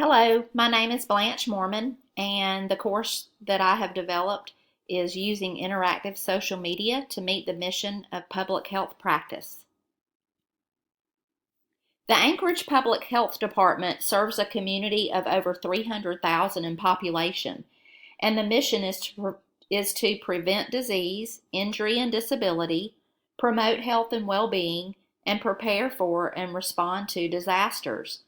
Hello, my name is Blanche Mormon, and the course that I have developed is using interactive social media to meet the mission of public health practice. The Anchorage Public Health Department serves a community of over 300,000 in population, and the mission is to prevent disease, injury, and disability, promote health and well-being, and prepare for and respond to disasters.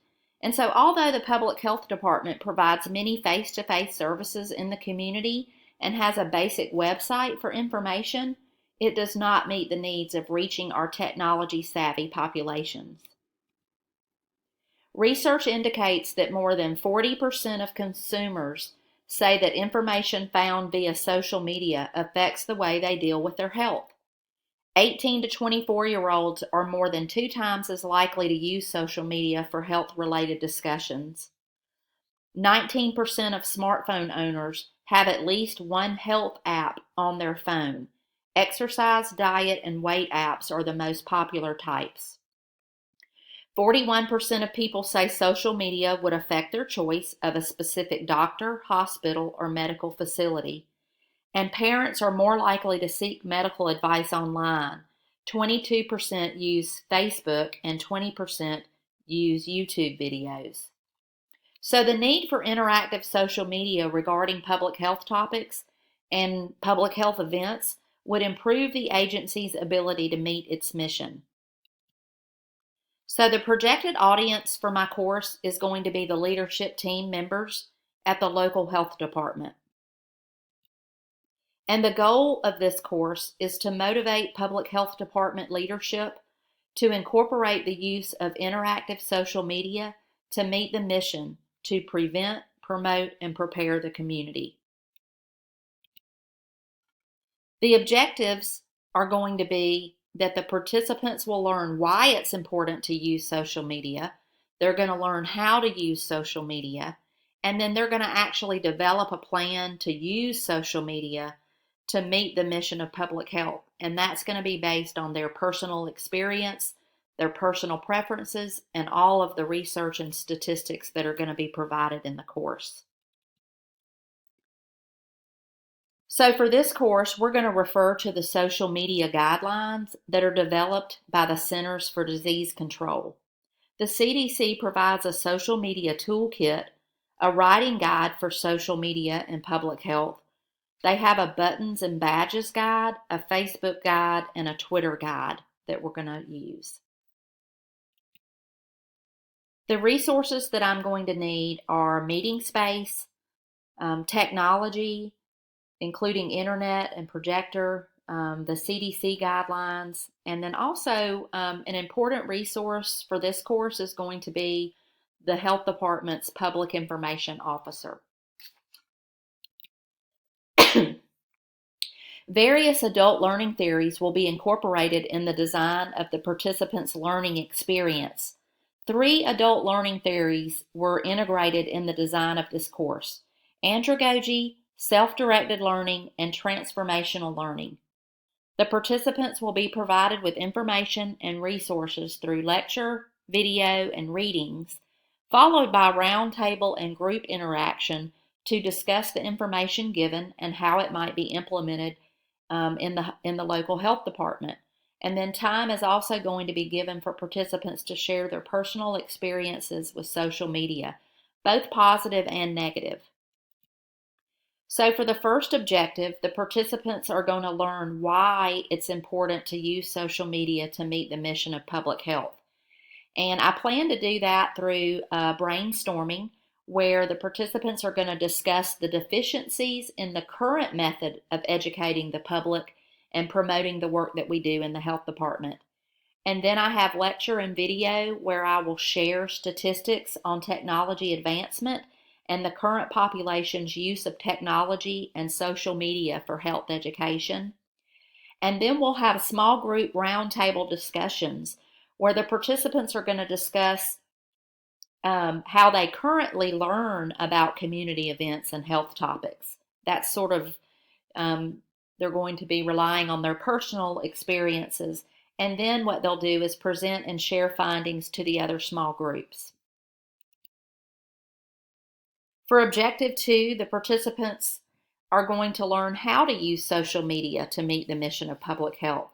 And so, although the Public Health Department provides many face-to-face services in the community and has a basic website for information, it does not meet the needs of reaching our technology-savvy populations. Research indicates that more than 40% of consumers say that information found via social media affects the way they deal with their health. 18 to 24-year-olds are more than 2 times as likely to use social media for health-related discussions. 19% of smartphone owners have at least one health app on their phone. Exercise, diet, and weight apps are the most popular types. 41% of people say social media would affect their choice of a specific doctor, hospital, or medical facility. And parents are more likely to seek medical advice online. 22% use Facebook and 20% use YouTube videos. So the need for interactive social media regarding public health topics and public health events would improve the agency's ability to meet its mission. So the projected audience for my course is going to be the leadership team members at the local health department. And the goal of this course is to motivate public health department leadership to incorporate the use of interactive social media to meet the mission to prevent, promote, and prepare the community. The objectives are going to be that the participants will learn why it's important to use social media. They're going to learn how to use social media, and then they're going to actually develop a plan to use social media to meet the mission of public health. And that's going to be based on their personal experience, their personal preferences, and all of the research and statistics that are going to be provided in the course. So for this course, we're going to refer to the social media guidelines that are developed by the Centers for Disease Control. The CDC provides a social media toolkit, a writing guide for social media and public health. They have a buttons and badges guide, a Facebook guide, and a Twitter guide that we're going to use. The resources that I'm going to need are meeting space, technology, including internet and projector, the CDC guidelines, and then also an important resource for this course is going to be the health department's public information officer. Various adult learning theories will be incorporated in the design of the participants' learning experience. 3 adult learning theories were integrated in the design of this course: andragogy, self-directed learning, and transformational learning. The participants will be provided with information and resources through lecture, video, and readings, followed by roundtable and group interaction to discuss the information given and how it might be implemented in the local health department. And then time is also going to be given for participants to share their personal experiences with social media, both positive and negative. So for the first objective, the participants are going to learn why it's important to use social media to meet the mission of public health. And I plan to do that through brainstorming, where the participants are going to discuss the deficiencies in the current method of educating the public and promoting the work that we do in the health department. And then I have lecture and video where I will share statistics on technology advancement and the current population's use of technology and social media for health education. And then we'll have small group roundtable discussions where the participants are going to discuss how they currently learn about community events and health topics. That's sort of, they're going to be relying on their personal experiences. And then what they'll do is present and share findings to the other small groups. For Objective 2, the participants are going to learn how to use social media to meet the mission of public health.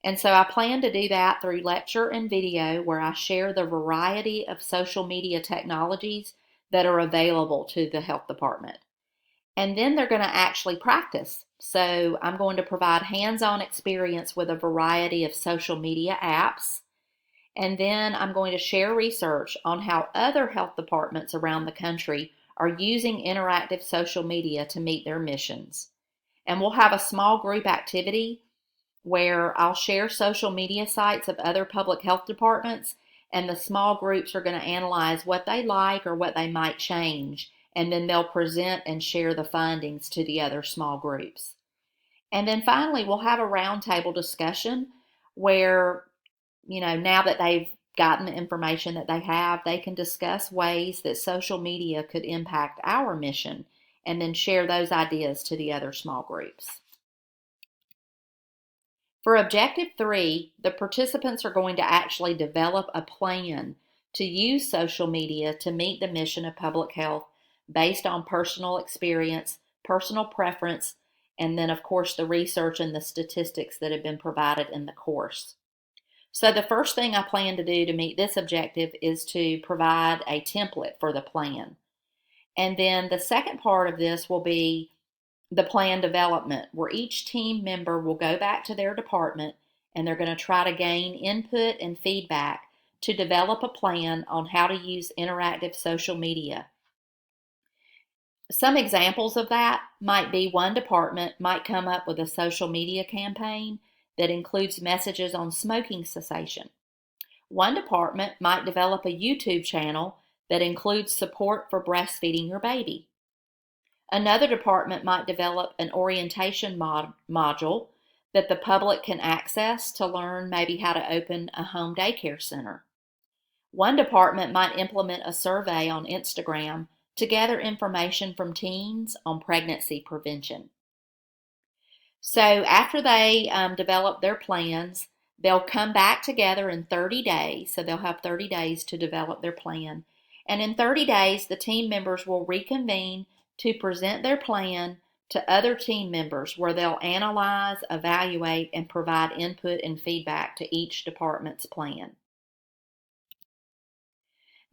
And so I plan to do that through lecture and video where I share the variety of social media technologies that are available to the health department. And then they're going to actually practice. So I'm going to provide hands-on experience with a variety of social media apps. And then I'm going to share research on how other health departments around the country are using interactive social media to meet their missions. And we'll have a small group activity where I'll share social media sites of other public health departments, and the small groups are going to analyze what they like or what they might change, and then they'll present and share the findings to the other small groups. And then finally, we'll have a roundtable discussion where, now that they've gotten the information that they have, they can discuss ways that social media could impact our mission and then share those ideas to the other small groups. For Objective 3, the participants are going to actually develop a plan to use social media to meet the mission of public health based on personal experience, personal preference, and then, of course, the research and the statistics that have been provided in the course. So the first thing I plan to do to meet this objective is to provide a template for the plan. And then the second part of this will be the plan development, where each team member will go back to their department and they're going to try to gain input and feedback to develop a plan on how to use interactive social media. Some examples of that might be one department might come up with a social media campaign that includes messages on smoking cessation. One department might develop a YouTube channel that includes support for breastfeeding your baby. Another department might develop an orientation module that the public can access to learn maybe how to open a home daycare center. One department might implement a survey on Instagram to gather information from teens on pregnancy prevention. So after they develop their plans, they'll come back together in 30 days. So they'll have 30 days to develop their plan. And in 30 days, the team members will reconvene to present their plan to other team members where they'll analyze, evaluate, and provide input and feedback to each department's plan.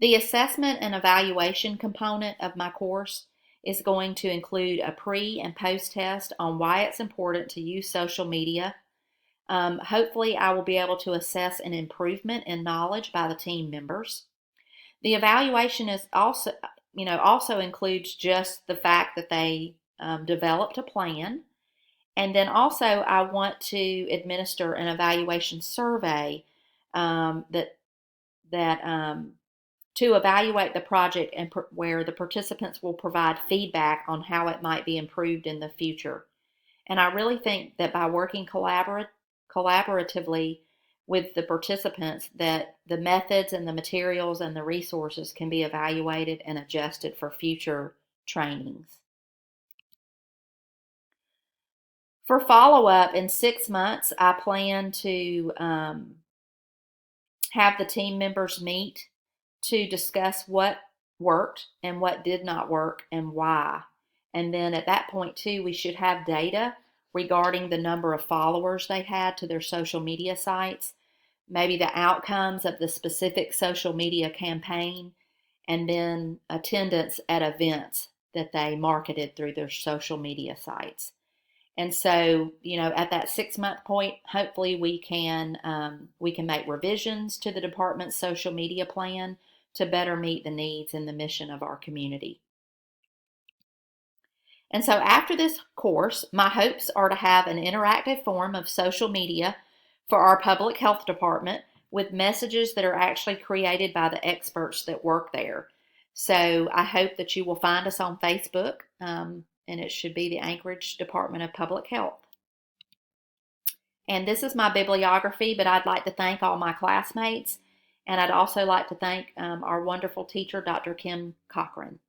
The assessment and evaluation component of my course is going to include a pre and post test on why it's important to use social media. Hopefully I will be able to assess an improvement in knowledge by the team members. The evaluation is also includes just the fact that they developed a plan. And then also I want to administer an evaluation survey to evaluate the project and where the participants will provide feedback on how it might be improved in the future. And I really think that by working collaboratively with the participants, that the methods and the materials and the resources can be evaluated and adjusted for future trainings. For follow-up in 6 months, I plan to have the team members meet to discuss what worked and what did not work and why. And then at that point too, we should have data regarding the number of followers they had to their social media sites, maybe the outcomes of the specific social media campaign, and then attendance at events that they marketed through their social media sites. And so, at that 6-month point, hopefully we can make revisions to the department's social media plan to better meet the needs and the mission of our community. And so after this course, my hopes are to have an interactive form of social media for our public health department with messages that are actually created by the experts that work there. So I hope that you will find us on Facebook, and it should be the Anchorage Department of Public Health. And this is my bibliography, but I'd like to thank all my classmates, and I'd also like to thank our wonderful teacher, Dr. Kim Cochran.